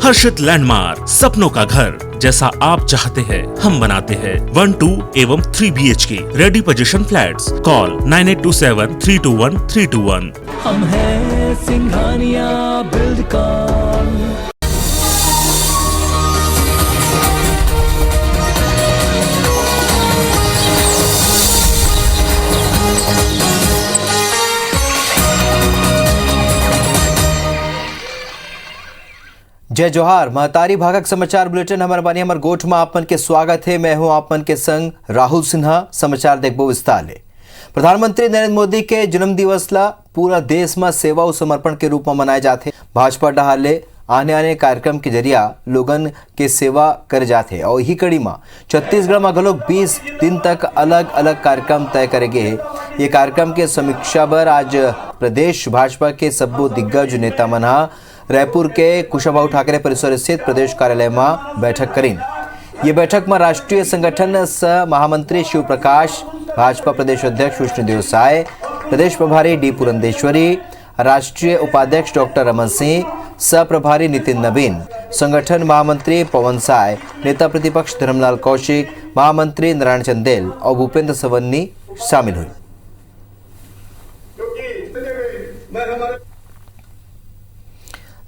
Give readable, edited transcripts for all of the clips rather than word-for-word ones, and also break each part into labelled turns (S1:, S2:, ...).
S1: हर्षित landmark, सपनों का घर जैसा आप चाहते हैं हम बनाते हैं। 1, 2 एवं 3 BHK ready position flats. Call 9827321321।
S2: हम हैं सिंघानिया बिल्डकॉन।
S3: जय जोहार। महतारी भागक समाचार बुलेटिन हमारे बानी हमार गोठ में आपमन के स्वागत है। मैं हूं आपमन के संग राहुल सिन्हा। समाचार देखबो विस्तार ले। प्रधानमंत्री नरेंद्र मोदी के जन्म दिवस ला पूरा देश में सेवा और समर्पण के रूप में मनाए जाते। भाजपा डहाले आने कार्यक्रम के जरिया लोगन के सेवा करे जाते और यही कड़ी में छत्तीसगढ़ में घलोक 20 दिन तक अलग अलग कार्यक्रम तय करेगे। ये कार्यक्रम के समीक्षा पर आज प्रदेश भाजपा के सब्बो दिग्गज नेता मना रायपुर के कुशाभाऊ ठाकरे परिसर स्थित प्रदेश कार्यालय में बैठक करीन। ये बैठक में राष्ट्रीय संगठन सह महामंत्री शिव प्रकाश, भाजपा प्रदेश अध्यक्ष विष्णुदेव साय, प्रदेश प्रभारी डी पुरंदेश्वरी, राष्ट्रीय उपाध्यक्ष डॉक्टर रमन सिंह, सह प्रभारी नितिन नवीन, संगठन महामंत्री पवन साय, नेता प्रतिपक्ष धर्मलाल कौशिक, महामंत्री नारायण चंदेल और भूपेंद्र सवन्नी शामिल हुए।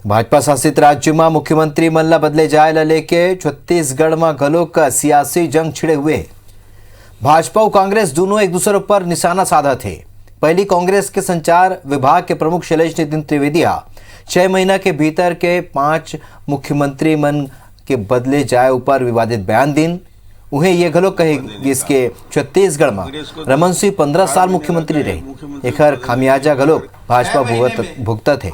S3: भाजपा शासित राज्य में मुख्यमंत्री मन ला बदले जाए ला लेके छत्तीसगढ़ में घलोक सियासी जंग छिड़े हुए। भाजपा और कांग्रेस दोनों एक दूसरे पर निशाना साधा थे। पहली कांग्रेस के संचार विभाग के प्रमुख शैलेश नितिन त्रिवेदी 6 महीना के भीतर के 5 मुख्यमंत्री मन के बदले जाए ऊपर विवादित बयान दिन। उन्हें ये घलो कहे इसके छत्तीसगढ़ में रमन सिंह 15 साल मुख्यमंत्री रहे। एकर खामियाजा घलो भाजपा भुगतत है।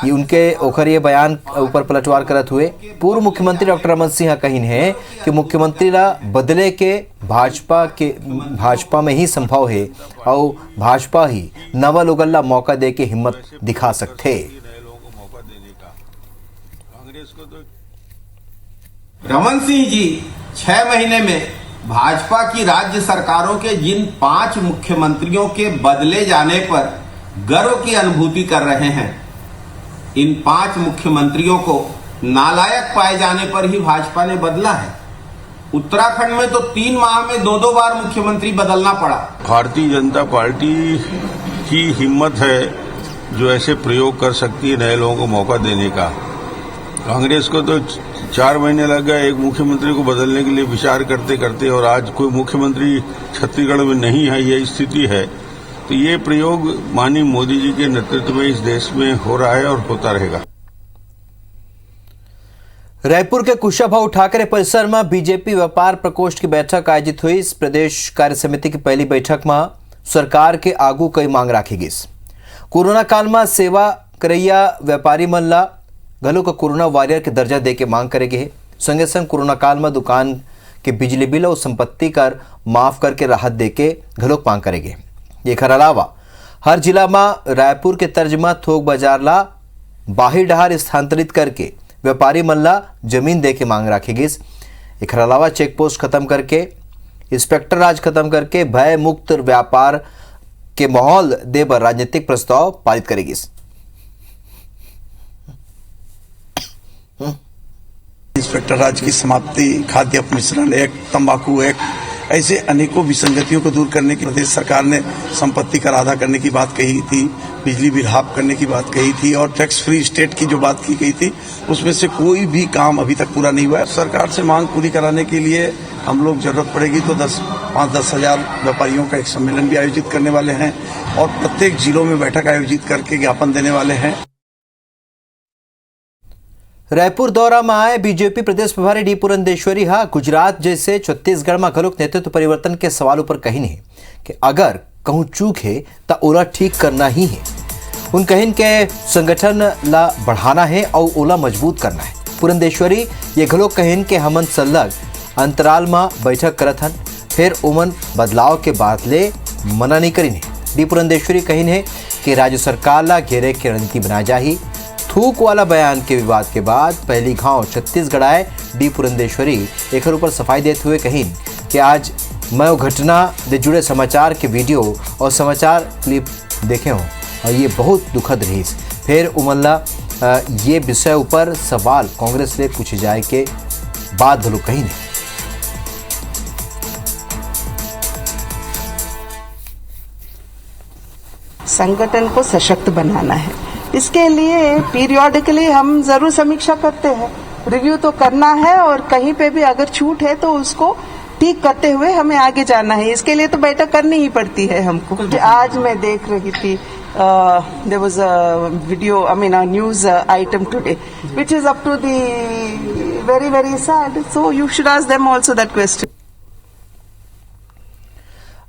S3: ये उनके ओखर ये बयान ऊपर पलटवार करत हुए पूर्व मुख्यमंत्री डॉक्टर रमन सिंह कहिन है कि मुख्यमंत्री ला बदले के भाजपा में ही संभव है और भाजपा ही नवा लोगन ला मौका दे के हिम्मत दिखा सकते।
S4: रमन सिंह जी 6 महीने में भाजपा की राज्य सरकारों के जिन 5 मुख्यमंत्रियों के बदले जाने पर गर्व की अनुभूति कर रहे हैं, इन 5 मुख्यमंत्रियों को नालायक पाए जाने पर ही भाजपा ने बदला है। उत्तराखंड में तो 3 माह में 2-2 बार मुख्यमंत्री बदलना पड़ा।
S5: भारतीय जनता पार्टी की हिम्मत है जो ऐसे प्रयोग कर सकती है नए लोगों को मौका देने का। कांग्रेस को तो 4 महीने लग गए एक मुख्यमंत्री को बदलने के लिए विचार करते करते, और आज कोई मुख्यमंत्री छत्तीसगढ़ में नहीं है, यह स्थिति है। तो ये प्रयोग माननीय मोदी जी के नेतृत्व में इस देश में हो रहा है और होता रहेगा।
S3: रायपुर के कुशाभाऊ ठाकरे परिसर में बीजेपी व्यापार प्रकोष्ठ की बैठक आयोजित हुई। इस प्रदेश कार्य समिति की पहली बैठक में सरकार के आगू कई मांग राखी गई। कोरोना काल में सेवा करैया व्यापारी मन ला घलो का कोरोना वॉरियर के दर्जा दे के मांग करेगे है। संगे संग कोरोना काल में दुकान के बिजली बिल और संपत्ति कर माफ करके राहत दे के घलो मांग करेगे। एकर अलावा हर जिला में रायपुर के तर्ज में थोक बाजार ला बाहर डहार स्थानांतरित करके व्यापारी मन ला जमीन दे के मांग राखी गई। एकर अलावा चेक पोस्ट खत्म करके इंस्पेक्टर राज खत्म करके भय मुक्त व्यापार के माहौल दे बर राजनीतिक प्रस्ताव पारित करेगी।
S6: इंस्पेक्टर राज की समाप्ति, खाद्य अपमिश्रण एक्ट, तंबाकू एक्ट, ऐसे अनेकों विसंगतियों को दूर करने की प्रदेश सरकार ने संपत्ति कर आधा करने की बात कही थी, बिजली बिल हाफ करने की बात कही थी और टैक्स फ्री स्टेट की जो बात की गई थी उसमें से कोई भी काम अभी तक पूरा नहीं हुआ है। सरकार से मांग पूरी कराने के लिए हम लोग जरूरत पड़ेगी तो 5-10 हजार व्यापारियों का एक सम्मेलन भी आयोजित करने वाले हैं और प्रत्येक जिलों में बैठक आयोजित करके ज्ञापन देने वाले हैं।
S3: रायपुर दौरा में आए बीजेपी प्रदेश प्रभारी डी पुरंदेश्वरी गुजरात जैसे छत्तीसगढ़ में घलोक नेतृत्व परिवर्तन के सवालों पर कही है कि अगर कहूं चूक है तो ओला ठीक करना ही है। उन कहिन के संगठन ला बढ़ाना है और ओला मजबूत करना है। पुरंदेश्वरी ये घलोक कहिन के हमन सलग अंतराल में बैठक करत हन, फिर उमन बदलाव के बाद ले मना नहीं करीन है। डी पुरंदेश्वरी कहिन है कि राज्य सरकार ला घेरे की रणनीति बना जाही। थूक वाला बयान के विवाद के बाद पहली घाव छत्तीसगढ़ आए डी पुरंदेश्वरी एक ऊपर सफाई देते हुए कहिन कि आज मैं घटना से जुड़े समाचार के वीडियो और समाचार क्लिप देखे हूँ और ये बहुत दुखद रही। फिर उमल्ला ये विषय ऊपर सवाल कांग्रेस ने कुछ जाए के बाद धुलो कहीं नहीं।
S7: संगठन को सशक्त बनाना है, इसके लिए पीरियोडिकली हम जरूर समीक्षा करते हैं, रिव्यू तो करना है और कहीं पे भी अगर छूट है तो उसको ठीक करते हुए हमें आगे जाना है। इसके लिए तो बैठक करनी ही पड़ती है हमको। आज मैं देख रही थी there was a video, I mean a news item today which is up to the very very sad, so you should ask them also that question.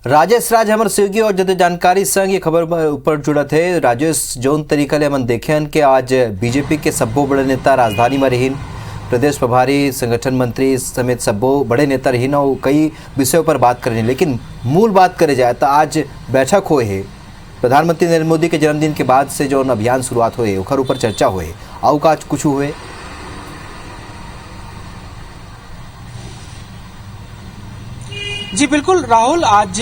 S3: Rajesh Raj हमर सहयोगी और जते जानकारी संग ये खबर ऊपर जुड़ा थे। राजेश जौन तरीका ले हमन देखे कि आज बीजेपी के सब्बो बड़े नेता राजधानी में रहीन, प्रदेश प्रभारी, संगठन मंत्री समेत सब्बो बड़े नेता रहीन और कई विषयों पर बात करें। लेकिन मूल बात करे जाए तो आज बैठक हुए है प्रधानमंत्री नरेंद्र मोदी के जन्मदिन के बाद से जो अभियान शुरुआत हुए ओकर ऊपर चर्चा हुए आउ का कुछ हुए।
S8: जी बिल्कुल राहुल, आज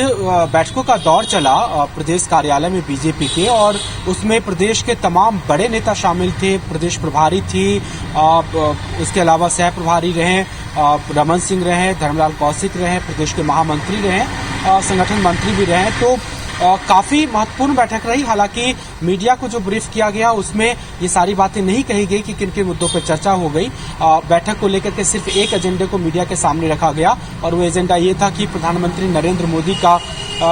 S8: बैठकों का दौर चला प्रदेश कार्यालय में बीजेपी के, और उसमें प्रदेश के तमाम बड़े नेता शामिल थे। प्रदेश प्रभारी थी, इसके अलावा सह प्रभारी रहे रमन सिंह रहे, धर्मलाल कौशिक रहे, प्रदेश के महामंत्री रहे, संगठन मंत्री भी रहे। तो काफी महत्वपूर्ण बैठक रही। हालांकि मीडिया को जो ब्रीफ किया गया उसमें ये सारी बातें नहीं कही गई कि किन किन मुद्दों पर चर्चा हो गई। बैठक को लेकर के सिर्फ एक एजेंडे को मीडिया के सामने रखा गया और वो एजेंडा ये था कि प्रधानमंत्री नरेंद्र मोदी का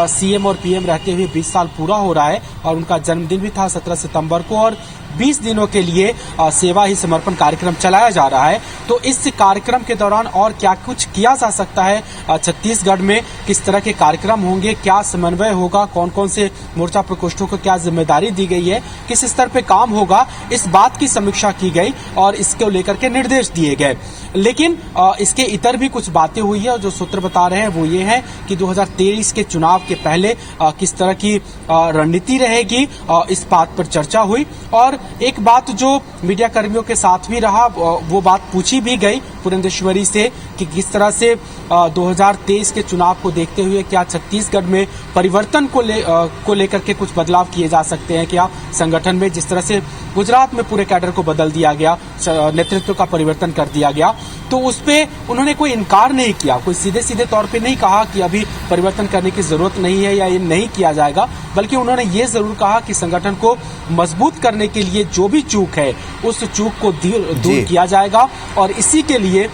S8: सीएम और पीएम रहते हुए 20 साल पूरा हो रहा है और उनका जन्मदिन भी था 17 सितंबर को, और 20 दिनों के लिए सेवा ही समर्पण कार्यक्रम चलाया जा रहा है। तो इस कार्यक्रम के दौरान और क्या कुछ किया जा सकता है, छत्तीसगढ़ में किस तरह के कार्यक्रम होंगे, क्या समन्वय होगा, कौन कौन से मोर्चा प्रकोष्ठों को क्या जिम्मेदारी दी गई है, किस स्तर पे काम होगा, इस बात की समीक्षा की गई और इसको लेकर के निर्देश दिए गए। लेकिन इसके इतर भी कुछ बातें हुई है और जो सूत्र बता रहे हैं वो ये है कि 2023 के चुनाव के पहले किस तरह की रणनीति रहेगी, इस बात पर चर्चा हुई। और एक बात जो मीडिया कर्मियों के साथ भी रहा, वो बात पूछी भी गई पुरंदेश्वरी से कि किस तरह से 2023 के चुनाव को देखते हुए क्या छत्तीसगढ़ में परिवर्तन को लेकर के कुछ बदलाव किए जा सकते हैं क्या संगठन में, जिस तरह से गुजरात में पूरे कैडर को बदल दिया गया, नेतृत्व का परिवर्तन कर दिया गया। तो उस पे उन्होंने कोई इनकार नहीं किया, कोई सीधे सीधे तौर पे नहीं कहा कि अभी परिवर्तन करने की जरूरत नहीं है या ये नहीं किया जाएगा, बल्कि उन्होंने ये जरूर कहा कि संगठन को मजबूत करने के लिए जो भी चूक है उस चूक को दूर किया जाएगा और इसी के लिए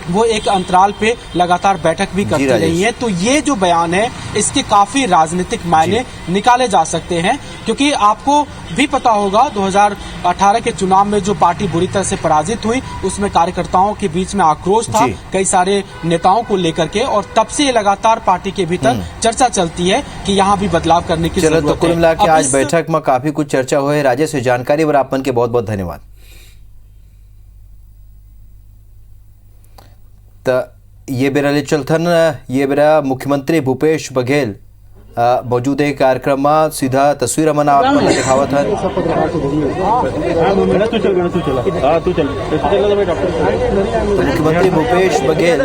S8: वो एक अंतराल पे लगातार बैठक भी करती रही है। तो ये जो बयान है इसके काफी राजनीतिक मायने निकाले जा सकते हैं, क्योंकि आपको भी पता होगा 2018 के चुनाव में जो पार्टी बुरी तरह से पराजित हुई उसमें कार्यकर्ताओं के बीच में आक्रोश था कई सारे नेताओं को लेकर के, और तब से लगातार पार्टी के भीतर चर्चा चलती है कि यहाँ भी बदलाव करने की जरूरत है।
S3: तो कुल मिला के आज बैठक में काफी कुछ चर्चा हुई। राजेश, जानकारी पर आपन के बहुत बहुत धन्यवाद। ये बेरा ले चलथन, ये बेरा मुख्यमंत्री भूपेश बघेल मौजूद है कार्यक्रम में, सीधा तस्वीर मना आप दिखावत है। मुख्यमंत्री भूपेश बघेल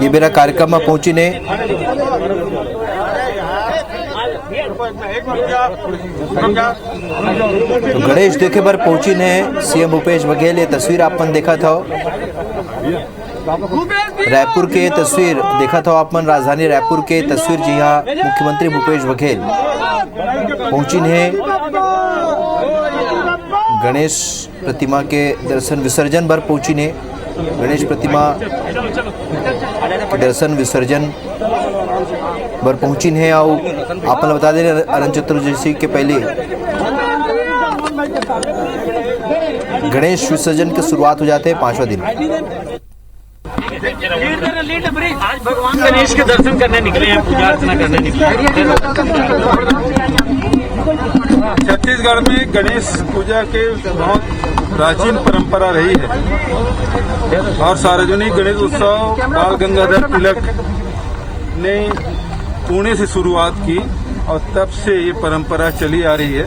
S3: ये बेरा कार्यक्रम में पहुंची ने तो गणेश देखे पर पहुंची ने सीएम भूपेश बघेल। ये तस्वीर आपन देखा था रायपुर के तस्वीर देखा था आपन, राजधानी रायपुर के तस्वीर जी हाँ मुख्यमंत्री भूपेश बघेल पहुंची ने गणेश प्रतिमा के दर्शन विसर्जन पर पहुंची ने गणेश प्रतिमा दर्शन विसर्जन पर पहुंची है। और आपने बता दें अनंत चतुर्दशी के पहले गणेश विसर्जन की शुरुआत हो जाते हैं 5वां दिन।
S9: आज भगवान गणेश के दर्शन करने निकले हैं, पूजा अर्चना करने निकले हैं।
S5: छत्तीसगढ़ में गणेश पूजा के बहुत प्राचीन परंपरा रही है और सार्वजनिक गणेश उत्सव बाल गंगाधर तिलक ने पुणे से शुरुआत की और तब से ये परंपरा चली आ रही है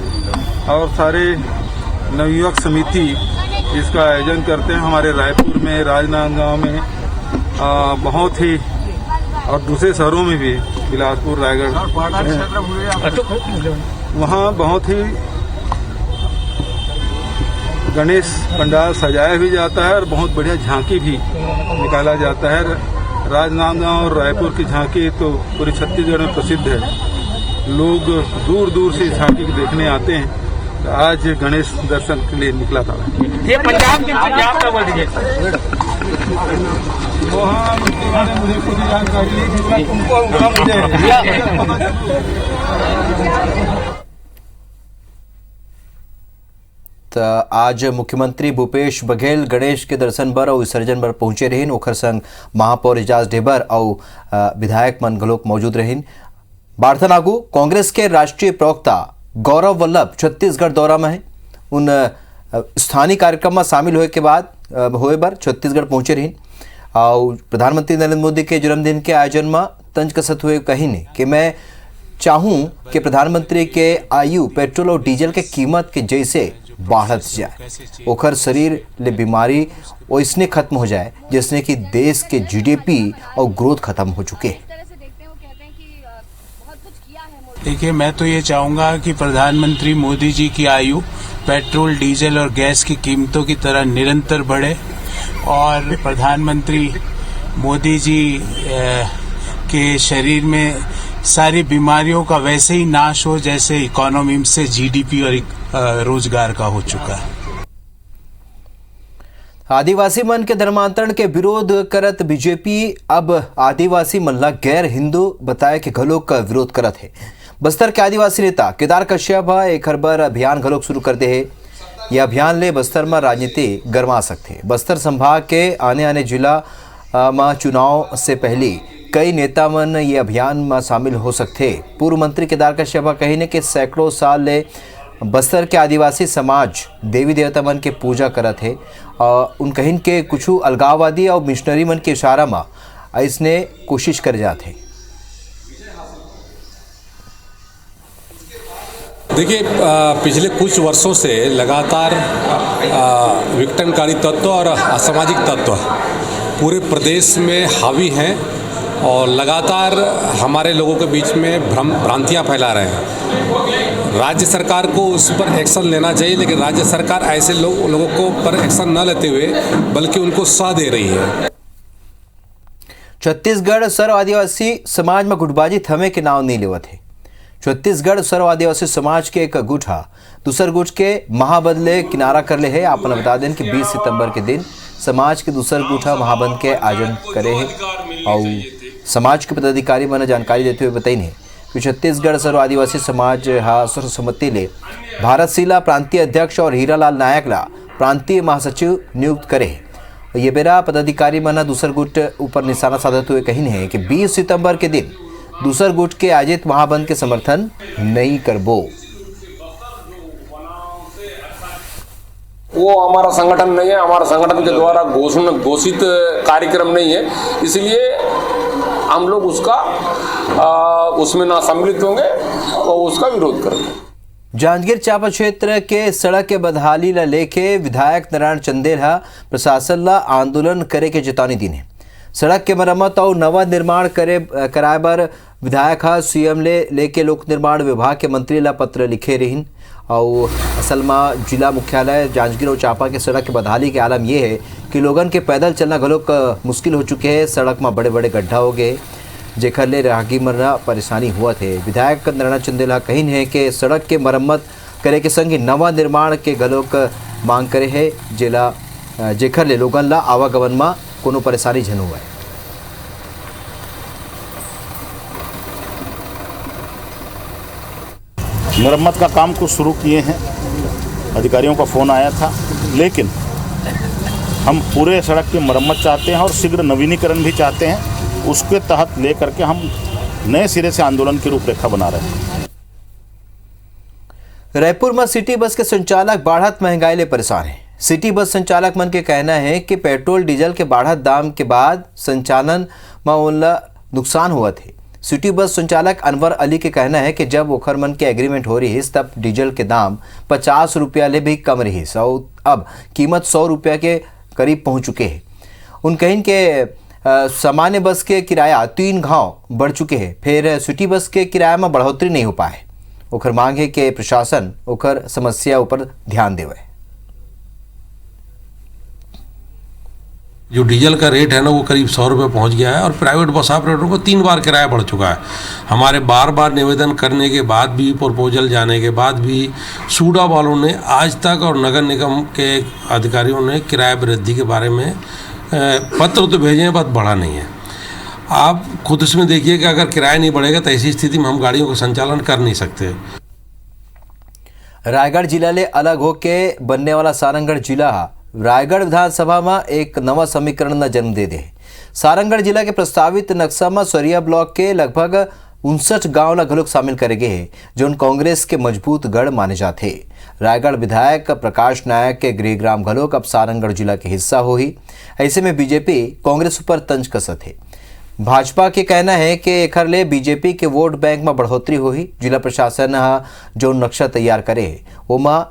S5: और सारे नवयुवक समिति इसका आयोजन करते हैं। हमारे रायपुर में, राजनांदगांव में बहुत ही और दूसरे शहरों में भी, बिलासपुर, रायगढ़ वहाँ बहुत ही गणेश पंडाल सजाया भी जाता है और बहुत बढ़िया झांकी भी निकाला जाता है। राजनांदगांव और रायपुर की झांकी तो पूरे छत्तीसगढ़ में प्रसिद्ध है। लोग दूर दूर से झांकी को देखने आते हैं। तो आज गणेश दर्शन के लिए निकला था।
S9: ये पंजाब का बोल दीजिए।
S5: वहाँ मुझे खुद जानकारी है, जितना तुमको उतना मुझे।
S3: आज मुख्यमंत्री भूपेश बघेल गणेश के दर्शन बर और विसर्जन बर पहुंचे रहीन। ओखर संग महापौर एजाज ढेबर और विधायक मन घलोक मौजूद रहीन। बाढ़थन आगू कांग्रेस के राष्ट्रीय प्रवक्ता गौरव वल्लभ छत्तीसगढ़ दौरा में है। उन स्थानीय कार्यक्रम में शामिल होए बर छत्तीसगढ़ पहुंचे रहीन और प्रधानमंत्री नरेंद्र मोदी के जन्मदिन के आयोजन में तंज कसत हुए कही ने कि मैं चाहूं कि प्रधानमंत्री के आयु पेट्रोल और डीजल के कीमत के जैसे बढ़त जाए, ओखर शरीर ले बीमारी वैसने खत्म हो जाए जिसने कि देश के जीडीपी और ग्रोथ खत्म हो चुके हैं।
S10: देखिए, मैं तो ये चाहूंगा कि प्रधानमंत्री मोदी जी की आयु पेट्रोल डीजल और गैस की कीमतों की तरह निरंतर बढ़े और प्रधानमंत्री मोदी जी के शरीर में सारी बीमारियों का वैसे ही नाश हो जैसे इकोनॉमी से जीडीपी और रोजगार का हो चुका है।
S3: आदिवासी मन के धर्मांतरण के विरोध करत बीजेपी अब आदिवासी मन ला गैर हिंदू बताए के घलोक का विरोध करत है। बस्तर के आदिवासी नेता केदार कश्यप एक हरबर अभियान घलोक शुरू कर दे है। यह अभियान ले बस्तर में राजनीति गरमा सकते। बस्तर संभाग के आने जिला में चुनाव से पहले कई नेता मन ये अभियान में शामिल हो सकते। पूर्व मंत्री केदार कश्यप कही कि सैकड़ों साल ले बस्तर के आदिवासी समाज देवी देवता मन के पूजा करत है। उन कहिन के कुछ अलगाववादी और मिशनरी मन के इशारा में ऐसने कोशिश कर जाते।
S11: देखिए, पिछले कुछ वर्षों से लगातार विघटनकारी तत्व और असामाजिक तत्व पूरे प्रदेश में हावी हैं और लगातार हमारे लोगों के बीच में भ्रांतियां फैला रहे हैं। राज्य सरकार को उस पर एक्शन लेना चाहिए, लेकिन राज्य सरकार ऐसे लोगों को पर एक्शन न लेते हुए बल्कि उनको साथ दे रही है।
S3: छत्तीसगढ़ सर्व आदिवासी समाज में गुटबाजी थमे के नाव नहीं लेवत है। छत्तीसगढ़ सर्व आदिवासी समाज के एक गुट दूसर गुट के महाबंद किनारा कर ले है। आपने बता दें कि 20 सितंबर के दिन समाज के दूसर गुट महाबंद के आयोजन करे हैं और समाज के पदाधिकारी मैंने जानकारी देते हुए बताई है कि छत्तीसगढ़ सर्व आदिवासी समाज सर्वसम्मति ले भारत शीला प्रांतीय अध्यक्ष और हीरालाल नायक ला प्रांतीय महासचिव नियुक्त करे। ये बेरा पदाधिकारी मना दूसर गुट ऊपर निशाना साधते हुए कही है कि 20 सितंबर के दिन दूसर गुट के आयोजित महाबंद के समर्थन नहीं करबो।
S12: वो हमारा संगठन नहीं है, हमारा संगठन के द्वारा घोषित कार्यक्रम नहीं है, इसलिए हम लोग उसमें ना सम्मिलित होंगे और उसका विरोध करेंगे।
S3: जांजगीर चांपा क्षेत्र के सड़क के बदहाली ला लेके विधायक नारायण चंदेल प्रशासन ला आंदोलन करे के चेतावनी दी है। सड़क के मरम्मत और नवा निर्माण कराए बर विधायक सीएम लेके लोक निर्माण विभाग के मंत्री ला पत्र लिखे रहीन और असल में जिला मुख्यालय जांजगीर और चांपा के सड़क के बदहाली के आलम ये है कि लोगन के पैदल चलना घलोक मुश्किल हो चुके हैं। सड़क में बड़े बड़े गड्ढा हो गए जेखर ले राहगीर मन परेशानी हुआ थे। विधायक नारायण चंदेल कहीन है कि सड़क के मरम्मत करे के संग नवा निर्माण के घलोक मांग करे है जिला जेखर ले लोगन ला आवागमन में कोनो परेशानी झन हुआ है।
S13: मरम्मत का काम को शुरू किए हैं, अधिकारियों का फ़ोन आया था, लेकिन हम पूरे सड़क की मरम्मत चाहते हैं और शीघ्र नवीनीकरण भी चाहते हैं। उसके तहत लेकर के हम नए सिरे से आंदोलन की रूपरेखा बना रहे हैं।
S3: रायपुर में सिटी बस के संचालक बढ़त महंगाई ले परेशान है। सिटी बस संचालक मन के कहना है कि पेट्रोल डीजल के बढ़त दाम के बाद संचालन में उनला नुकसान हुआ थे। सिटी बस संचालक अनवर अली के कहना है कि जब ओखर मन के एग्रीमेंट हो रही है तब डीजल के दाम 50 रुपया ले भी कम रही और अब कीमत 100 रुपया के करीब पहुंच चुके हैं। उन कहीं के सामान्य बस के किराया 3 घाव बढ़ चुके हैं, फिर सिटी बस के किराया में बढ़ोतरी नहीं हो पाए। ओकर मांग है कि प्रशासन ओकर समस्या ऊपर ध्यान देवे।
S14: जो डीजल का रेट है ना वो करीब 100 रुपये पहुँच गया है और प्राइवेट बस ऑपरेटरों को 3 बार किराया बढ़ चुका है। हमारे बार बार निवेदन करने के बाद भी, प्रपोजल जाने के बाद भी सूडा वालों ने आज तक और नगर निगम के अधिकारियों ने किराया वृद्धि के बारे में पत्र तो भेजे हैं, बात बढ़ा नहीं है। आप खुद इसमें देखिए कि अगर किराया नहीं बढ़ेगा तो ऐसी स्थिति में हम गाड़ियों का संचालन कर नहीं सकते।
S3: रायगढ़ जिला ले अलग होके बनने वाला सारंगढ़ जिला रायगढ़ विधानसभा में एक नवा समीकरण न जन्म दे दे। सारंगढ़ जिला के प्रस्तावित नक्शा में सरिया ब्लॉक के लगभग 59 गांव ला घलोक शामिल करे गए हैं, जो कांग्रेस के मजबूत गढ़ माने जाते। रायगढ़ विधायक प्रकाश नायक के गृहग्राम घलोक अब सारंगढ़ जिला के हिस्सा हो ही। ऐसे में बीजेपी कांग्रेस पर तंज कसत है। भाजपा के कहना है कि एखर ले बीजेपी के वोट बैंक में बढ़ोतरी होही। जिला प्रशासन जो नक्शा तैयार करे ओमा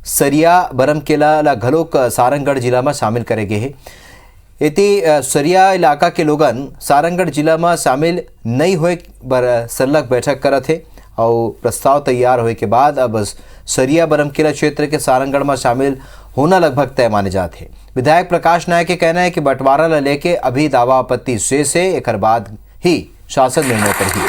S3: सरिया बरमकेला ला घलोक सारंगढ़ जिला में शामिल करे गए हैं। इति सरिया इलाका के लोगन सारंगढ़ जिला में शामिल नहीं होए बर सलग बैठक करत है और प्रस्ताव तैयार होए के बाद अब सरिया बरमकेला क्षेत्र के सारंगढ़ में शामिल होना लगभग तय माने जाते हैं। विधायक प्रकाश नायक के कहना है कि बंटवारा ला लेके अभी दावा आपत्ति शेष है, एकर बाद ही शासन निर्णय करेगी।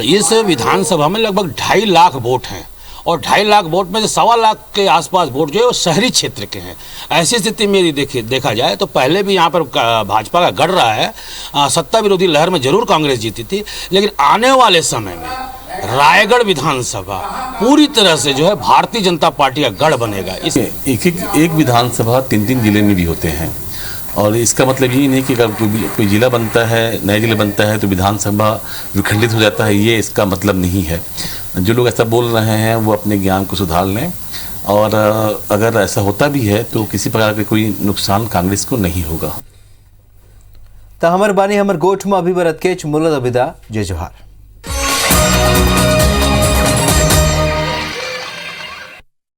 S15: इस विधानसभा में लगभग 2.5 लाख वोट हैं और 2.5 लाख वोट में से 1.25 लाख के आसपास वोट जो है वो शहरी क्षेत्र के हैं। ऐसी स्थिति में यदि देखा जाए तो पहले भी यहाँ पर भाजपा का गढ़ रहा है। सत्ता विरोधी लहर में जरूर कांग्रेस जीती थी, लेकिन आने वाले समय में रायगढ़ विधानसभा पूरी तरह से जो है भारतीय जनता पार्टी का गढ़ बनेगा।
S16: एक विधानसभा 3 जिले में भी होते हैं और इसका मतलब ये नहीं कि अगर कोई जिला बनता है, नया जिला बनता है तो विधानसभा विखंडित हो जाता है, ये इसका मतलब नहीं है। जो लोग ऐसा बोल रहे हैं वो अपने ज्ञान को सुधार लें और अगर ऐसा होता भी है तो किसी प्रकार का कोई नुकसान कांग्रेस को नहीं होगा।
S3: तो हमर बानी हमर गोठ में अभी बरत के मुल्ला दबिदा जय जोहार।